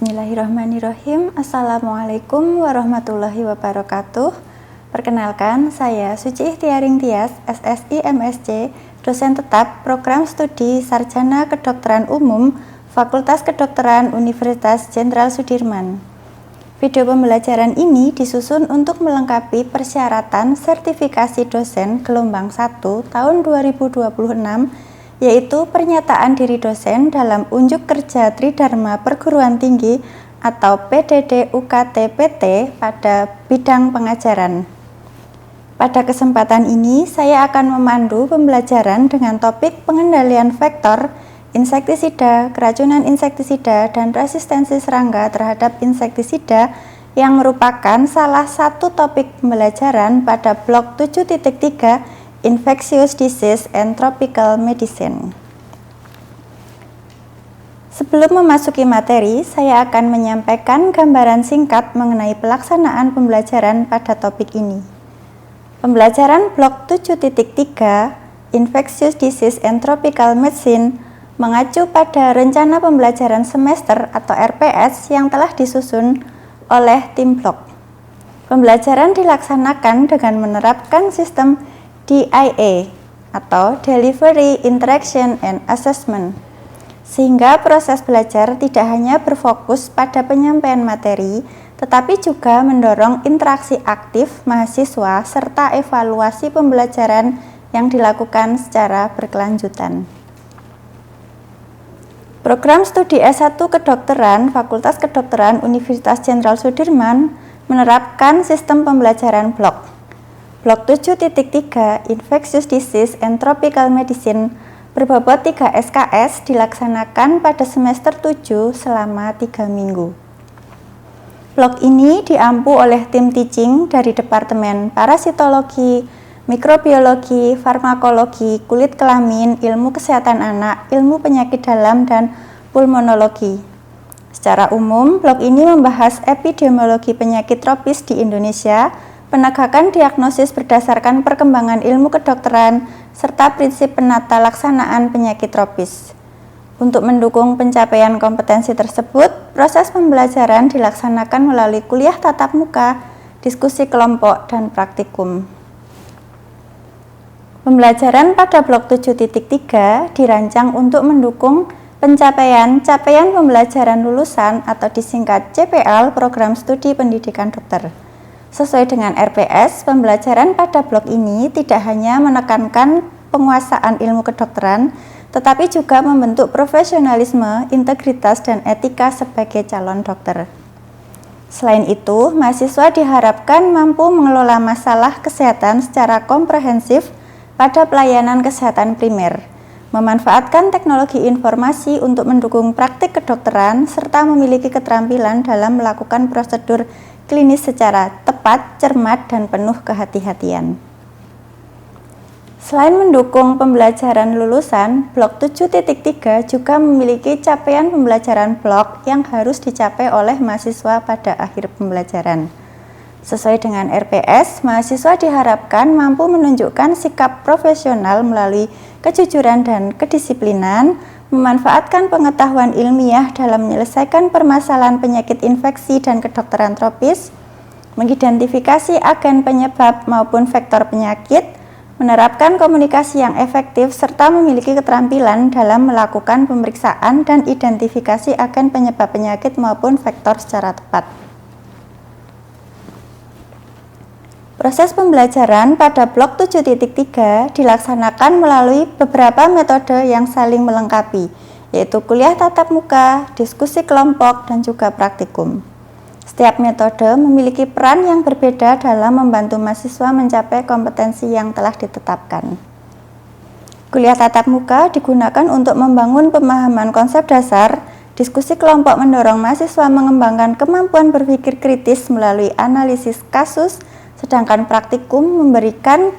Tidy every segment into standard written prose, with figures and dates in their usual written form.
Bismillahirrahmanirrahim. Assalamualaikum warahmatullahi wabarakatuh. Perkenalkan, saya Suci Ikhtiaring Tias, SSI MSc, dosen tetap Program Studi Sarjana Kedokteran Umum, Fakultas Kedokteran Universitas Jenderal Sudirman. Video pembelajaran ini disusun untuk melengkapi persyaratan sertifikasi dosen gelombang 1 tahun 2026, yaitu pernyataan diri dosen dalam unjuk kerja Tridharma Perguruan Tinggi atau PDD UKT PT pada bidang pengajaran. Pada kesempatan ini, saya akan memandu pembelajaran dengan topik pengendalian vektor, insektisida, keracunan insektisida, dan resistensi serangga terhadap insektisida yang merupakan salah satu topik pembelajaran pada blok 7.3 Infectious Disease and Tropical Medicine. Sebelum memasuki materi, saya akan menyampaikan gambaran singkat mengenai pelaksanaan pembelajaran pada topik ini. Pembelajaran blok 7.3 Infectious Disease and Tropical Medicine mengacu pada rencana pembelajaran semester atau RPS yang telah disusun oleh tim blok. Pembelajaran dilaksanakan dengan menerapkan sistem DIA atau Delivery, Interaction, and Assessment, sehingga proses belajar tidak hanya berfokus pada penyampaian materi, tetapi juga mendorong interaksi aktif mahasiswa serta evaluasi pembelajaran yang dilakukan secara berkelanjutan. Program Studi S1 Kedokteran Fakultas Kedokteran Universitas Jenderal Sudirman menerapkan sistem pembelajaran blok. Blok 7.3 Infectious Disease and Tropical Medicine berbobot 3 SKS dilaksanakan pada semester 7 selama 3 minggu. Blok ini diampu oleh tim teaching dari Departemen Parasitologi, Mikrobiologi, Farmakologi, Kulit Kelamin, Ilmu Kesehatan Anak, Ilmu Penyakit Dalam, dan Pulmonologi. Secara umum, blok ini membahas epidemiologi penyakit tropis di Indonesia, penegakan diagnosis berdasarkan perkembangan ilmu kedokteran, serta prinsip penata laksanaan penyakit tropis. Untuk mendukung pencapaian kompetensi tersebut, proses pembelajaran dilaksanakan melalui kuliah tatap muka, diskusi kelompok, dan praktikum. Pembelajaran pada blok 7.3 dirancang untuk mendukung pencapaian pembelajaran lulusan atau disingkat CPL Program Studi Pendidikan Dokter. Sesuai dengan RPS, pembelajaran pada blok ini tidak hanya menekankan penguasaan ilmu kedokteran, tetapi juga membentuk profesionalisme, integritas, dan etika sebagai calon dokter. Selain itu, mahasiswa diharapkan mampu mengelola masalah kesehatan secara komprehensif pada pelayanan kesehatan primer, memanfaatkan teknologi informasi untuk mendukung praktik kedokteran, serta memiliki keterampilan dalam melakukan prosedur klinis secara tepat, cermat, dan penuh kehati-hatian. Selain mendukung pembelajaran lulusan, blok 7.3 juga memiliki capaian pembelajaran blok yang harus dicapai oleh mahasiswa pada akhir pembelajaran. Sesuai dengan RPS, mahasiswa diharapkan mampu menunjukkan sikap profesional melalui kejujuran dan kedisiplinan, memanfaatkan pengetahuan ilmiah dalam menyelesaikan permasalahan penyakit infeksi dan kedokteran tropis, mengidentifikasi agen penyebab maupun vektor penyakit, menerapkan komunikasi yang efektif, serta memiliki keterampilan dalam melakukan pemeriksaan dan identifikasi agen penyebab penyakit maupun vektor secara tepat. Proses pembelajaran pada blok 7.3 dilaksanakan melalui beberapa metode yang saling melengkapi, yaitu kuliah tatap muka, diskusi kelompok, dan juga praktikum. Setiap metode memiliki peran yang berbeda dalam membantu mahasiswa mencapai kompetensi yang telah ditetapkan. Kuliah tatap muka digunakan untuk membangun pemahaman konsep dasar, diskusi kelompok mendorong mahasiswa mengembangkan kemampuan berpikir kritis melalui analisis kasus, sedangkan praktikum memberikan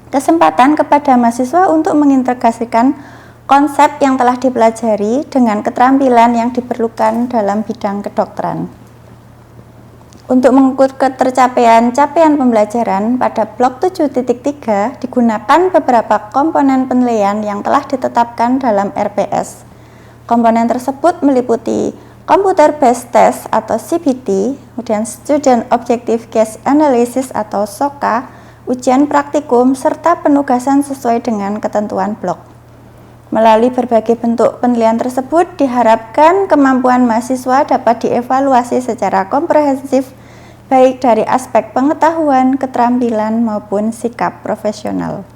kesempatan kepada mahasiswa untuk mengintegrasikan konsep yang telah dipelajari dengan keterampilan yang diperlukan dalam bidang kedokteran. Untuk mengukur ketercapaian pembelajaran pada blok 7.3 digunakan beberapa komponen penilaian yang telah ditetapkan dalam RPS. Komponen tersebut meliputi Computer Based Test atau CBT, kemudian Student Objective Case Analysis atau SOCA, ujian praktikum, serta penugasan sesuai dengan ketentuan blok. Melalui berbagai bentuk penilaian tersebut, diharapkan kemampuan mahasiswa dapat dievaluasi secara komprehensif, baik dari aspek pengetahuan, keterampilan, maupun sikap profesional.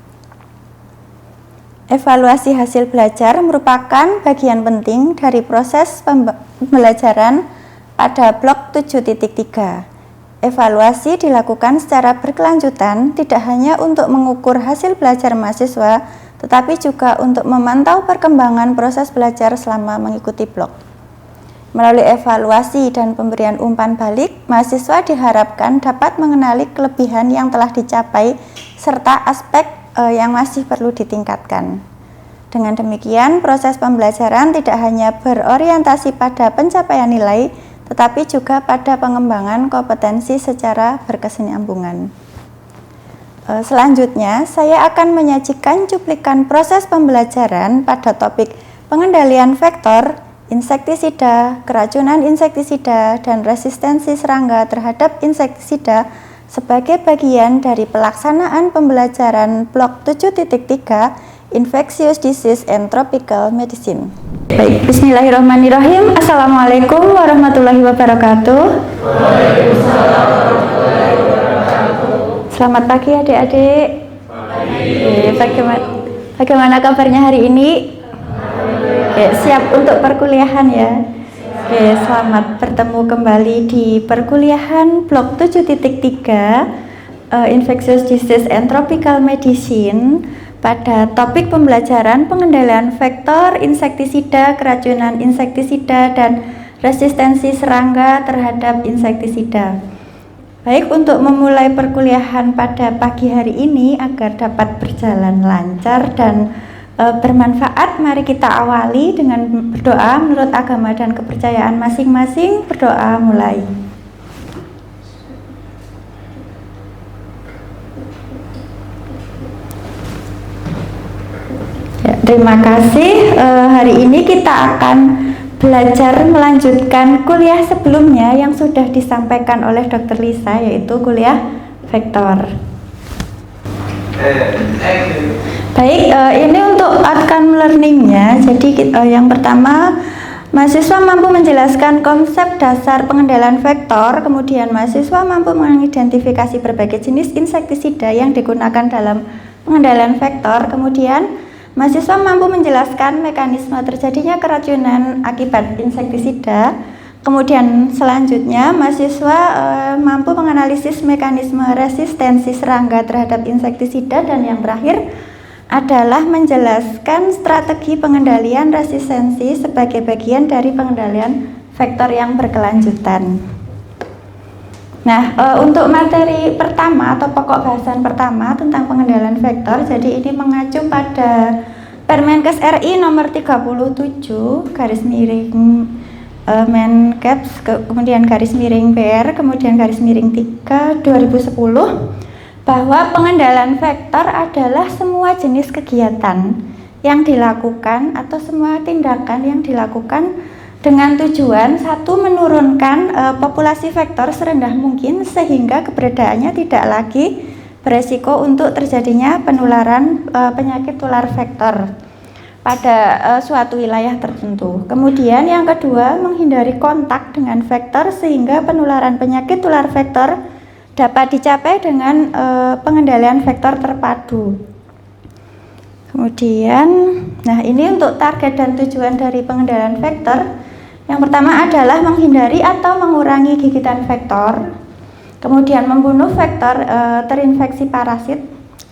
Evaluasi hasil belajar merupakan bagian penting dari proses pembelajaran pada blok 7.3. Evaluasi dilakukan secara berkelanjutan, tidak hanya untuk mengukur hasil belajar mahasiswa, tetapi juga untuk memantau perkembangan proses belajar selama mengikuti blok. Melalui evaluasi dan pemberian umpan balik, mahasiswa diharapkan dapat mengenali kelebihan yang telah dicapai serta aspek yang masih perlu ditingkatkan. Dengan demikian, proses pembelajaran tidak hanya berorientasi pada pencapaian nilai, tetapi juga pada pengembangan kompetensi secara berkesinambungan. Selanjutnya, saya akan menyajikan cuplikan proses pembelajaran pada topik pengendalian vektor, insektisida, keracunan insektisida, dan resistensi serangga terhadap insektisida sebagai bagian dari pelaksanaan pembelajaran blok 7.3 Infectious Disease and Tropical Medicine. Baik, bismillahirrahmanirrahim. Assalamualaikum warahmatullahi wabarakatuh. Waalaikumsalam warahmatullahi wabarakatuh. Selamat pagi adik-adik. Bagaimana kabarnya hari ini? Siap untuk perkuliahan ya? Selamat bertemu kembali di perkuliahan blok 7.3 Infectious Disease and Tropical Medicine pada topik pembelajaran pengendalian vektor, insektisida, keracunan insektisida, dan resistensi serangga terhadap insektisida. Baik, untuk memulai perkuliahan pada pagi hari ini agar dapat berjalan lancar dan bermanfaat, mari kita awali dengan berdoa menurut agama dan kepercayaan masing-masing. Berdoa mulai. Ya, terima kasih. Hari ini kita akan belajar melanjutkan kuliah sebelumnya yang sudah disampaikan oleh Dr. Lisa, yaitu kuliah vektor. Baik, ini untuk outcome learningnya. Jadi yang pertama, mahasiswa mampu menjelaskan konsep dasar pengendalian vektor, kemudian mahasiswa mampu mengidentifikasi berbagai jenis insektisida yang digunakan dalam pengendalian vektor, kemudian mahasiswa mampu menjelaskan mekanisme terjadinya keracunan akibat insektisida. Kemudian selanjutnya mahasiswa mampu menganalisis mekanisme resistensi serangga terhadap insektisida, dan yang terakhir adalah menjelaskan strategi pengendalian resistensi sebagai bagian dari pengendalian vektor yang berkelanjutan. Nah, untuk materi pertama atau pokok bahasan pertama tentang pengendalian vektor, jadi ini mengacu pada Permenkes RI nomor 37 garis miring Mencaps, kemudian garis miring PR, kemudian garis miring 3 2010, bahwa pengendalian vektor adalah semua jenis kegiatan yang dilakukan atau semua tindakan yang dilakukan dengan tujuan satu, menurunkan populasi vektor serendah mungkin sehingga keberadaannya tidak lagi beresiko untuk terjadinya penularan penyakit tular vektor pada suatu wilayah tertentu. Kemudian yang kedua, menghindari kontak dengan vektor sehingga penularan penyakit tular vektor dapat dicapai dengan pengendalian vektor terpadu. Kemudian, nah ini untuk target dan tujuan dari pengendalian vektor. Yang pertama adalah menghindari atau mengurangi gigitan vektor. Kemudian membunuh vektor terinfeksi parasit.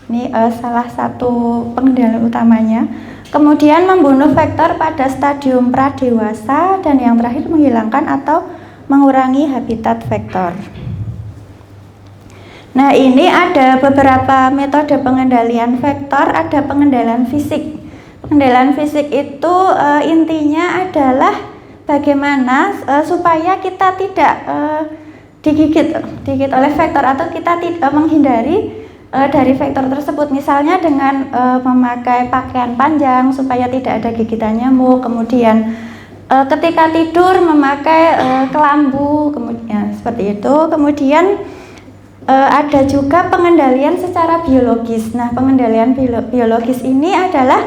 Ini salah satu pengendalian utamanya. Kemudian membunuh vektor pada stadium pradewasa, dan yang terakhir menghilangkan atau mengurangi habitat vektor. Nah, ini ada beberapa metode pengendalian vektor. Ada pengendalian fisik. Pengendalian fisik itu intinya adalah bagaimana supaya kita tidak digigit oleh vektor, atau kita tidak menghindari dari vektor tersebut, misalnya dengan memakai pakaian panjang supaya tidak ada gigitan nyamuk, kemudian ketika tidur memakai kelambu, kemudian seperti itu. Kemudian ada juga pengendalian secara biologis. Nah, pengendalian biologis ini adalah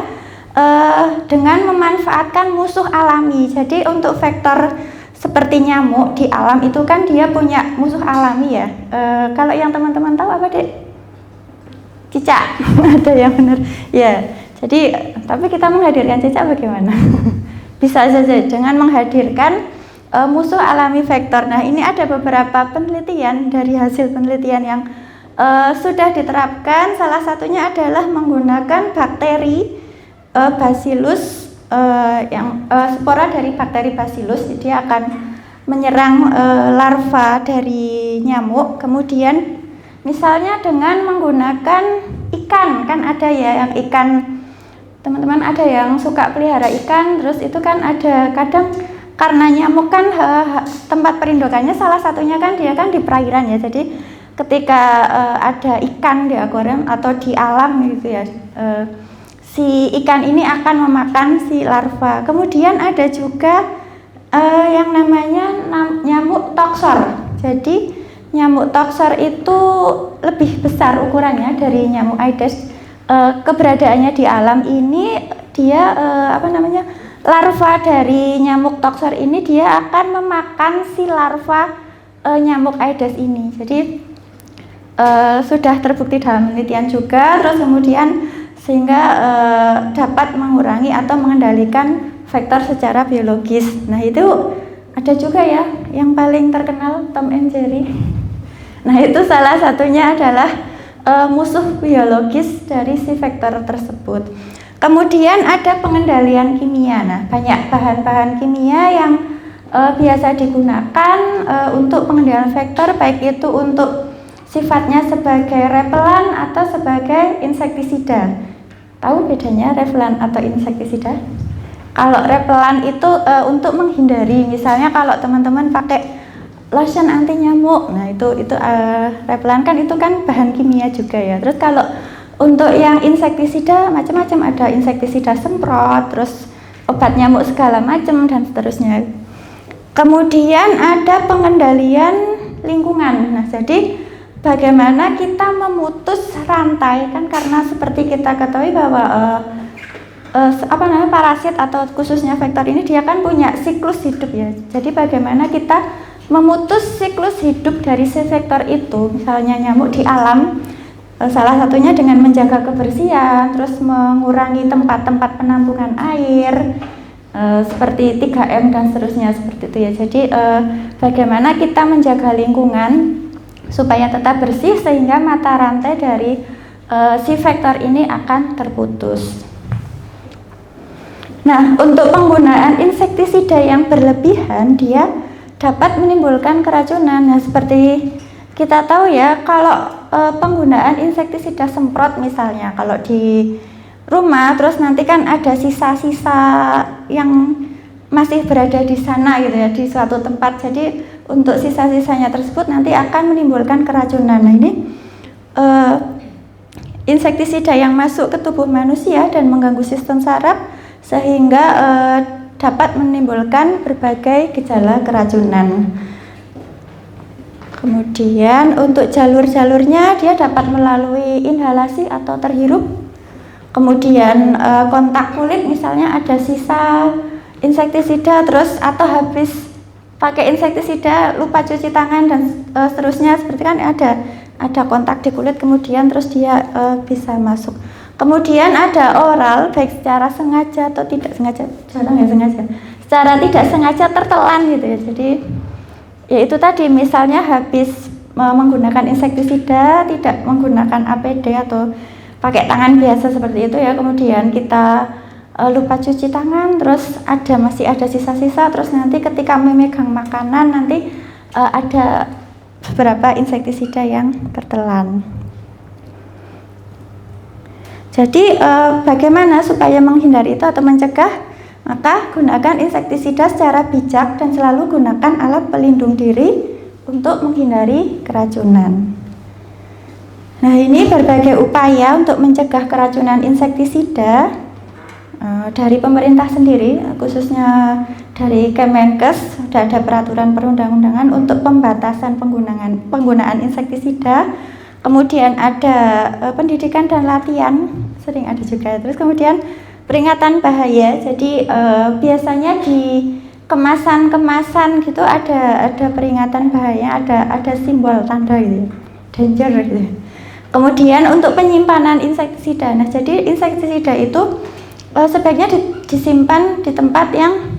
dengan memanfaatkan musuh alami. Jadi untuk vektor seperti nyamuk di alam itu kan dia punya musuh alami ya. Kalau yang teman-teman tahu apa, Dek? Cicak. Ada yang benar. Ya. Jadi tapi kita menghadirkan cicak bagaimana? Bisa saja dengan menghadirkan musuh alami vektor. Nah, ini ada beberapa penelitian dari hasil penelitian yang sudah diterapkan. Salah satunya adalah menggunakan bakteri Bacillus, yang spora dari bakteri Bacillus. Dia akan menyerang larva dari nyamuk. Kemudian misalnya dengan menggunakan ikan, kan ada ya yang ikan, teman-teman ada yang suka pelihara ikan, terus itu kan ada kadang karena nyamuk kan tempat perindukannya salah satunya kan dia kan di perairan ya. Jadi ketika ada ikan di akuarium atau di alam gitu ya, si ikan ini akan memakan si larva. Kemudian ada juga yang namanya nyamuk toksor. Jadi nyamuk toksor itu lebih besar ukurannya dari nyamuk Aedes. Keberadaannya di alam ini dia larva dari nyamuk toksor ini dia akan memakan si larva nyamuk Aedes ini. Jadi sudah terbukti dalam penelitian juga. Terus kemudian sehingga dapat mengurangi atau mengendalikan vektor secara biologis. Nah, itu ada juga ya yang paling terkenal Tom and Jerry. Nah, itu salah satunya adalah musuh biologis dari si vektor tersebut. Kemudian ada pengendalian kimia. Nah, banyak bahan-bahan kimia yang biasa digunakan untuk pengendalian vektor, baik itu untuk sifatnya sebagai repelan atau sebagai insektisida. Tahu bedanya repelan atau insektisida? Kalau repelan itu untuk menghindari, misalnya kalau teman-teman pakai lotion anti nyamuk, nah itu repelan kan itu kan bahan kimia juga ya. Terus kalau untuk yang insektisida macam-macam, ada insektisida semprot, terus obat nyamuk segala macam dan seterusnya. Kemudian ada pengendalian lingkungan. Nah, jadi bagaimana kita memutus rantai, kan karena seperti kita ketahui bahwa parasit atau khususnya vektor ini dia kan punya siklus hidup ya. Jadi bagaimana kita memutus siklus hidup dari si vektor itu, misalnya nyamuk di alam, salah satunya dengan menjaga kebersihan, terus mengurangi tempat-tempat penampungan air, seperti 3M dan seterusnya seperti itu ya. Jadi bagaimana kita menjaga lingkungan supaya tetap bersih sehingga mata rantai dari si vektor ini akan terputus. Nah, untuk penggunaan insektisida yang berlebihan dia dapat menimbulkan keracunan. Nah, seperti kita tahu ya, kalau penggunaan insektisida semprot misalnya, kalau di rumah terus nanti kan ada sisa-sisa yang masih berada di sana gitu ya, di suatu tempat. Jadi untuk sisa-sisanya tersebut nanti akan menimbulkan keracunan. Nah, ini insektisida yang masuk ke tubuh manusia dan mengganggu sistem saraf sehingga dapat menimbulkan berbagai gejala keracunan. Kemudian untuk jalur-jalurnya dia dapat melalui inhalasi atau terhirup. Kemudian kontak kulit, misalnya ada sisa insektisida terus atau habis pakai insektisida lupa cuci tangan dan seterusnya, seperti kan ada kontak di kulit kemudian terus dia bisa masuk. Kemudian ada oral, baik secara sengaja atau tidak sengaja, jarang ya sengaja, secara tidak sengaja tertelan gitu ya. Jadi ya itu tadi, misalnya habis menggunakan insektisida, tidak menggunakan APD atau pakai tangan biasa seperti itu ya, kemudian kita lupa cuci tangan, terus masih ada sisa-sisa, terus nanti ketika memegang makanan nanti ada beberapa insektisida yang tertelan. Jadi bagaimana supaya menghindari itu atau mencegah? Maka gunakan insektisida secara bijak dan selalu gunakan alat pelindung diri untuk menghindari keracunan. Nah, ini berbagai upaya untuk mencegah keracunan insektisida. Dari pemerintah sendiri, khususnya dari Kemenkes, sudah ada peraturan perundang-undangan untuk pembatasan penggunaan insektisida. Kemudian ada pendidikan dan latihan, sering ada juga. Terus kemudian peringatan bahaya. Jadi biasanya di kemasan-kemasan gitu ada peringatan bahaya, ada simbol tanda gitu, danger gitu. Kemudian untuk penyimpanan insektisida. Nah, jadi insektisida itu sebaiknya disimpan di tempat yang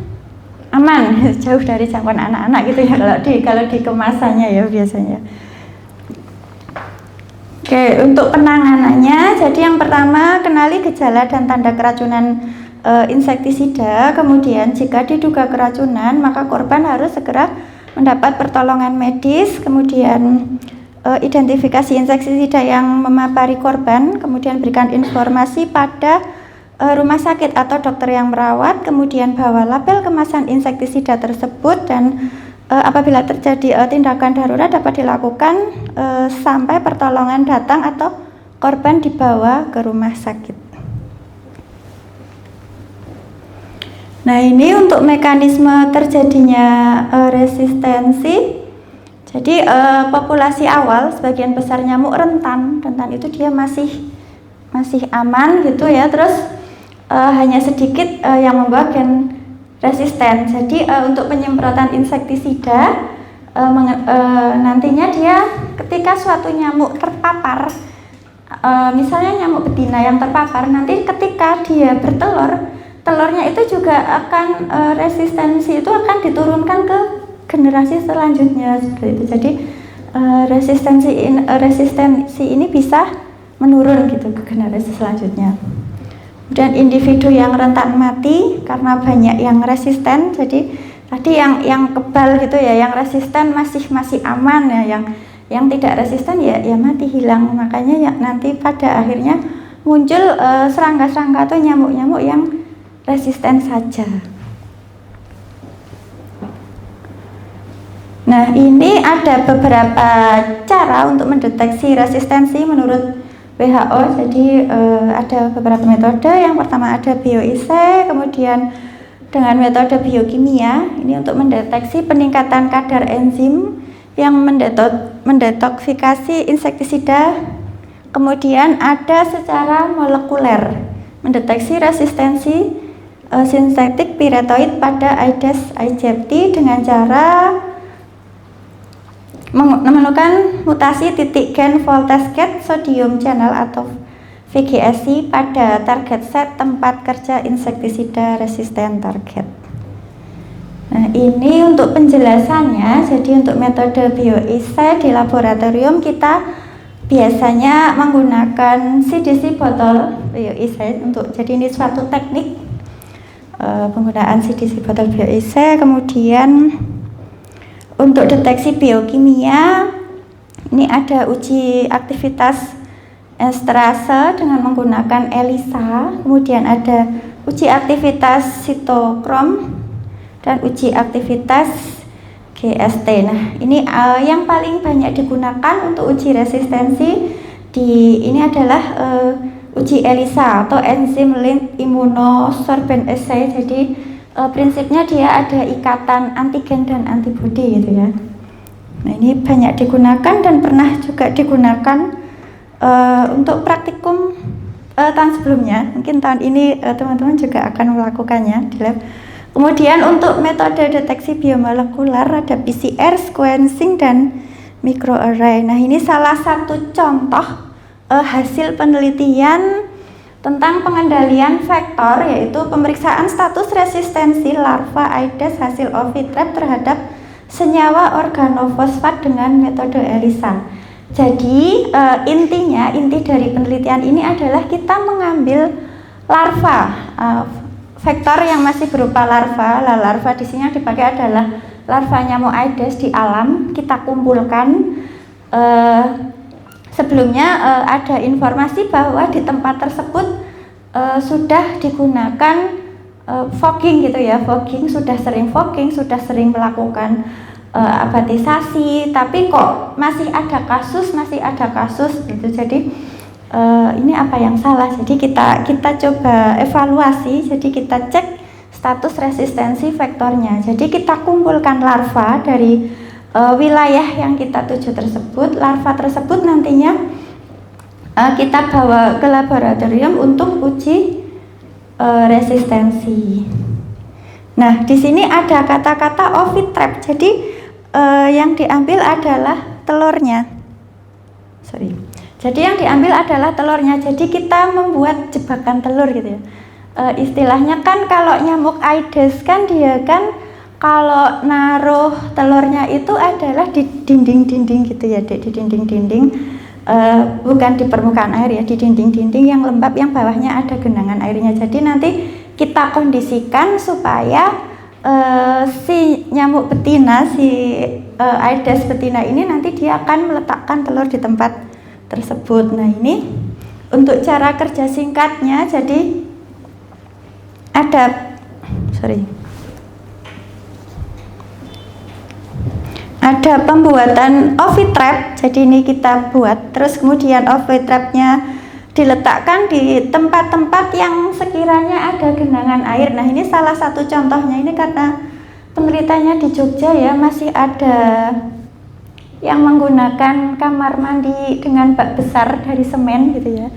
aman, jauh dari jangkauan anak-anak gitu ya kalau di kemasannya ya biasanya. Oke, untuk penanganannya, jadi yang pertama kenali gejala dan tanda keracunan insektisida. Kemudian jika diduga keracunan, maka korban harus segera mendapat pertolongan medis. Kemudian identifikasi insektisida yang memapari korban, kemudian berikan informasi pada rumah sakit atau dokter yang merawat, kemudian bawa label kemasan insektisida tersebut, dan apabila terjadi tindakan darurat dapat dilakukan sampai pertolongan datang atau korban dibawa ke rumah sakit. Nah, ini untuk mekanisme terjadinya resistensi. Jadi populasi awal sebagian besar nyamuk rentan itu dia masih aman gitu ya, terus hanya sedikit yang membawa gen resisten. Jadi untuk penyemprotan insektisida nantinya dia ketika suatu nyamuk terpapar, misalnya nyamuk betina yang terpapar, nanti ketika dia bertelur, telurnya itu juga akan resistensi itu akan diturunkan ke generasi selanjutnya seperti itu. Jadi resistensi ini bisa menurun gitu ke generasi selanjutnya. Dan individu yang rentan mati karena banyak yang resisten. Jadi tadi yang kebal gitu ya, yang resisten masih aman ya, yang tidak resisten ya mati hilang. Makanya ya nanti pada akhirnya muncul serangga-serangga atau nyamuk-nyamuk yang resisten saja. Nah, ini ada beberapa cara untuk mendeteksi resistensi menurut WHO. Jadi ada beberapa metode. Yang pertama ada bioassay, kemudian dengan metode biokimia ini untuk mendeteksi peningkatan kadar enzim yang mendetoksifikasi insektisida. Kemudian ada secara molekuler mendeteksi resistensi sintetik piretoid pada Aedes aegypti dengan cara menemukan mutasi titik gen voltage sodium channel atau VGSC pada target set tempat kerja insektisida resisten target. Nah, ini untuk penjelasannya. Jadi untuk metode bioassay di laboratorium kita biasanya menggunakan CDC botol bioassay jadi ini suatu teknik penggunaan CDC botol bioassay. Kemudian untuk deteksi biokimia, ini ada uji aktivitas esterase dengan menggunakan ELISA, kemudian ada uji aktivitas sitokrom dan uji aktivitas GST. Nah, ini yang paling banyak digunakan untuk uji resistensi ini adalah uji ELISA atau Enzyme Linked Immunosorbent Assay. Jadi prinsipnya dia ada ikatan antigen dan antibodi gitu ya. Nah, ini banyak digunakan dan pernah juga digunakan untuk praktikum tahun sebelumnya. Mungkin tahun ini teman-teman juga akan melakukannya di lab. Kemudian untuk metode deteksi biomolekular ada PCR, sequencing, dan microarray. Nah, ini salah satu contoh hasil penelitian tentang pengendalian vektor, yaitu pemeriksaan status resistensi larva Aedes hasil Ovitrap terhadap senyawa organofosfat dengan metode ELISA. Jadi inti dari penelitian ini adalah kita mengambil larva vektor yang masih berupa larva. Larva di sini yang dipakai adalah larva nyamuk Aedes di alam. Kita kumpulkan. Sebelumnya ada informasi bahwa di tempat tersebut sudah digunakan fogging gitu ya, sudah sering melakukan abatisasi, tapi kok masih ada kasus gitu. Jadi ini apa yang salah. Jadi kita coba evaluasi. Jadi kita cek status resistensi vektornya. Jadi kita kumpulkan larva dari wilayah yang kita tuju tersebut. Larva tersebut nantinya kita bawa ke laboratorium untuk uji resistensi. Nah, di sini ada kata-kata ovitrap. Jadi yang diambil adalah telurnya. Jadi yang diambil adalah telurnya. Jadi kita membuat jebakan telur gitu ya. Istilahnya kan kalau nyamuk Aedes kan dia kan kalau naruh telurnya itu adalah di dinding-dinding gitu ya, Dek, di dinding-dinding, bukan di permukaan air ya, di dinding-dinding yang lembab yang bawahnya ada genangan airnya. Jadi nanti kita kondisikan supaya si nyamuk betina, si Aedes betina ini nanti dia akan meletakkan telur di tempat tersebut. Nah, ini untuk cara kerja singkatnya, jadi ada pembuatan ovitrap. Jadi ini kita buat, terus kemudian ovitrapnya diletakkan di tempat-tempat yang sekiranya ada genangan air. Nah, ini salah satu contohnya. Ini karena penelitiannya di Jogja ya, masih ada yang menggunakan kamar mandi dengan bak besar dari semen gitu ya.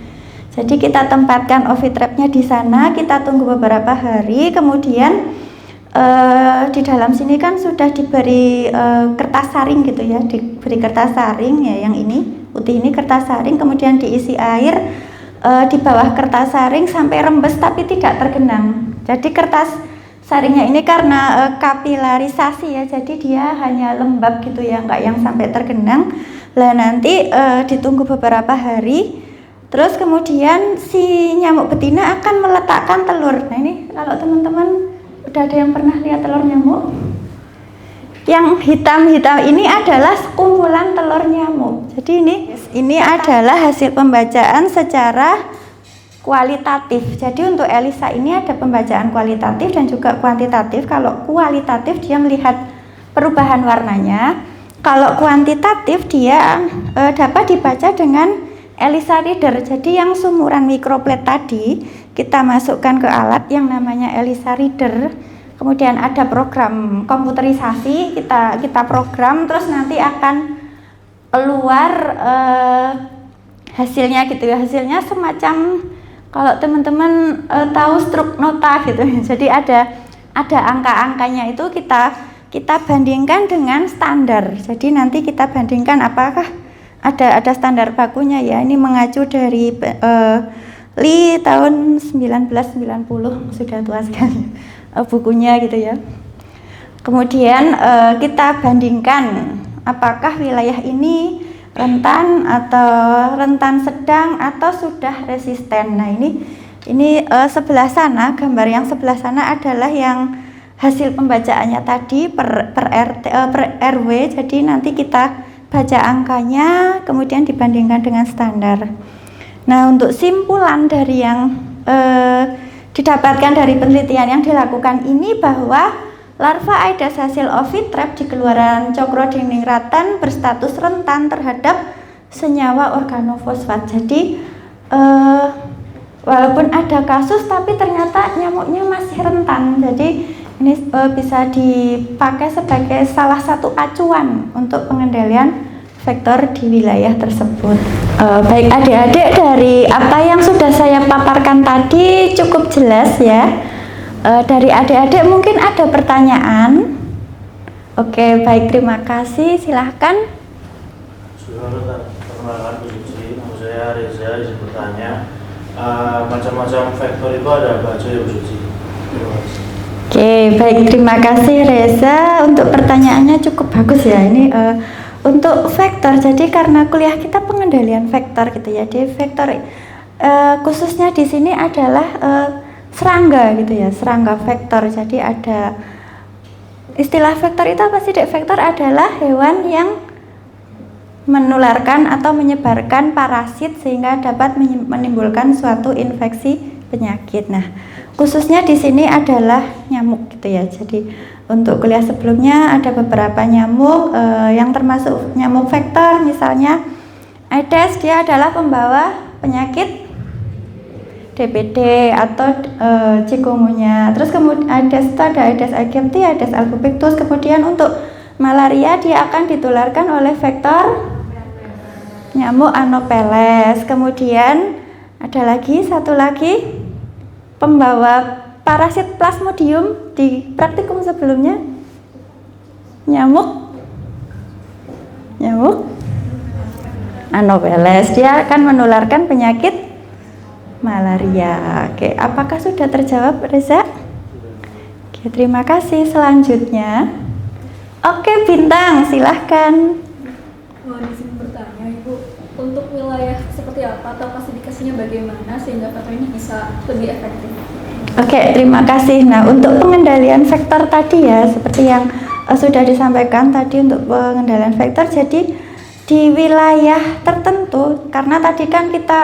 Jadi kita tempatkan ovitrapnya di sana, kita tunggu beberapa hari, kemudian di dalam sini kan sudah diberi kertas saring gitu ya, diberi kertas saring ya, yang ini putih ini kertas saring, kemudian diisi air di bawah kertas saring sampai rembes tapi tidak tergenang. Jadi kertas saringnya ini karena kapilarisasi ya, jadi dia hanya lembab gitu ya, enggak yang sampai tergenang. Lah nanti ditunggu beberapa hari, terus kemudian si nyamuk betina akan meletakkan telur. Nah, ini kalau teman-teman udah ada yang pernah lihat telur nyamuk, yang hitam-hitam ini adalah kumpulan telur nyamuk. Jadi ini adalah hasil pembacaan secara kualitatif. Jadi untuk ELISA ini ada pembacaan kualitatif dan juga kuantitatif. Kalau kualitatif dia melihat perubahan warnanya. Kalau kuantitatif dia dapat dibaca dengan ELISA reader. Jadi yang sumuran mikroplet tadi kita masukkan ke alat yang namanya ELISA reader. Kemudian ada program komputerisasi, kita program, terus nanti akan keluar hasilnya gitu ya. Hasilnya semacam kalau teman-teman tahu struk nota gitu, jadi ada angka-angkanya itu kita bandingkan dengan standar. Jadi nanti kita bandingkan apakah ada standar bakunya ya. Ini mengacu dari Li tahun 1990, sudah tua sekali bukunya gitu ya. Kemudian kita bandingkan apakah wilayah ini rentan atau rentan sedang atau sudah resisten. Nah, ini sebelah sana, gambar yang sebelah sana adalah yang hasil pembacaannya tadi per RW. Jadi nanti kita baca angkanya kemudian dibandingkan dengan standar. Nah, untuk simpulan dari yang didapatkan dari penelitian yang dilakukan ini bahwa larva Aedes hasil ovitrap di keluaran Cokrodingingratan berstatus rentan terhadap senyawa organofosfat. Jadi walaupun ada kasus tapi ternyata nyamuknya masih rentan. Jadi ini bisa dipakai sebagai salah satu acuan untuk pengendalian vektor di wilayah tersebut. Baik adik-adik, dari apa yang sudah saya paparkan tadi cukup jelas ya. Dari adik-adik mungkin ada pertanyaan. Oke, baik, terima kasih. Silahkan. Perkenalkan Bu Suci, nama saya Reza. Izin bertanya, macam-macam vektor itu ada apa aja ya Bu Suci? Oke, baik, terima kasih Reza. Untuk pertanyaannya cukup bagus ya. Ini untuk vektor, jadi karena kuliah kita pengendalian vektor gitu ya. Jadi vektor khususnya di sini adalah serangga gitu ya, serangga vektor. Jadi ada istilah vektor itu apa sih, Dek? Vektor adalah hewan yang menularkan atau menyebarkan parasit sehingga dapat menimbulkan suatu infeksi penyakit. Nah, khususnya di sini adalah nyamuk gitu ya. Jadi untuk kuliah sebelumnya ada beberapa nyamuk yang termasuk nyamuk vektor, misalnya Aedes, dia adalah pembawa penyakit DBD atau chikungunya. Terus kemudian ada Aedes aegypti, Aedes albopictus. Kemudian untuk malaria dia akan ditularkan oleh vektor nyamuk Anopheles. Kemudian ada lagi satu lagi pembawa parasit Plasmodium di praktikum sebelumnya, nyamuk Anopheles. Dia akan menularkan penyakit malaria. Oke, apakah sudah terjawab, Reza? Oke, terima kasih. Selanjutnya, oke, Bintang, silahkan. Mohon izin bertanya, Ibu, untuk wilayah seperti apa atau klasifikasinya bagaimana sehingga vektor ini bisa lebih efektif? Oke, terima kasih. Nah, untuk pengendalian vektor tadi ya, seperti yang sudah disampaikan tadi untuk pengendalian vektor, jadi di wilayah tertentu, karena tadi kan kita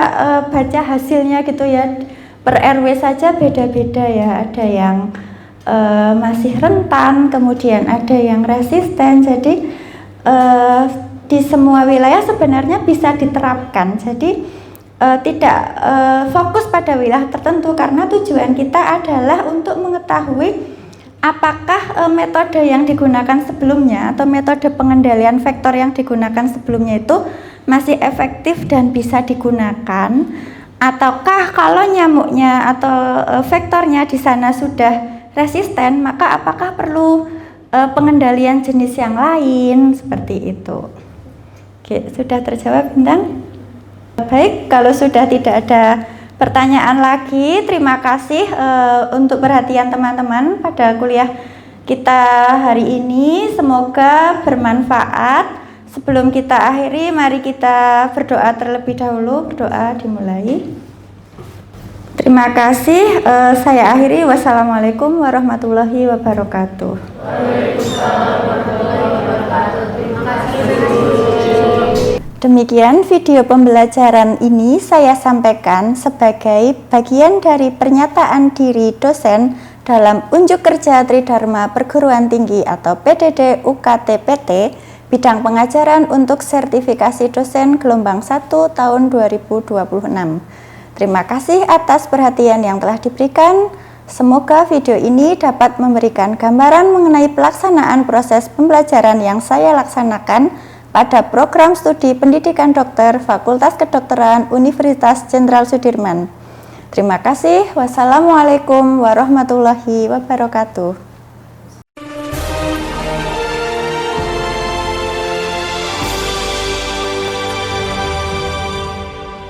baca hasilnya gitu ya, per RW saja beda-beda ya, ada yang masih rentan, kemudian ada yang resisten, jadi di semua wilayah sebenarnya bisa diterapkan. Jadi tidak fokus pada wilayah tertentu, karena tujuan kita adalah untuk mengetahui apakah metode yang digunakan sebelumnya atau metode pengendalian vektor yang digunakan sebelumnya itu masih efektif dan bisa digunakan, ataukah kalau nyamuknya atau vektornya di sana sudah resisten, maka apakah perlu pengendalian jenis yang lain, seperti itu. Oke, sudah terjawab, Bintang? Baik, kalau sudah tidak ada pertanyaan lagi, terima kasih untuk perhatian teman-teman pada kuliah kita hari ini. Semoga bermanfaat. Sebelum kita akhiri, mari kita berdoa terlebih dahulu. Berdoa dimulai. Terima kasih. Saya akhiri. Wassalamualaikum warahmatullahi wabarakatuh. Waalaikumsalam warahmatullahi wabarakatuh. Terima kasih. Demikian video pembelajaran ini saya sampaikan sebagai bagian dari pernyataan diri dosen dalam Unjuk Kerja Tridharma Perguruan Tinggi atau PDD UKT PT bidang pengajaran untuk sertifikasi dosen gelombang 1 tahun 2026. Terima kasih atas perhatian yang telah diberikan. Semoga video ini dapat memberikan gambaran mengenai pelaksanaan proses pembelajaran yang saya laksanakan pada program studi pendidikan dokter Fakultas Kedokteran Universitas Jenderal Sudirman. Terima kasih. Wassalamualaikum warahmatullahi wabarakatuh.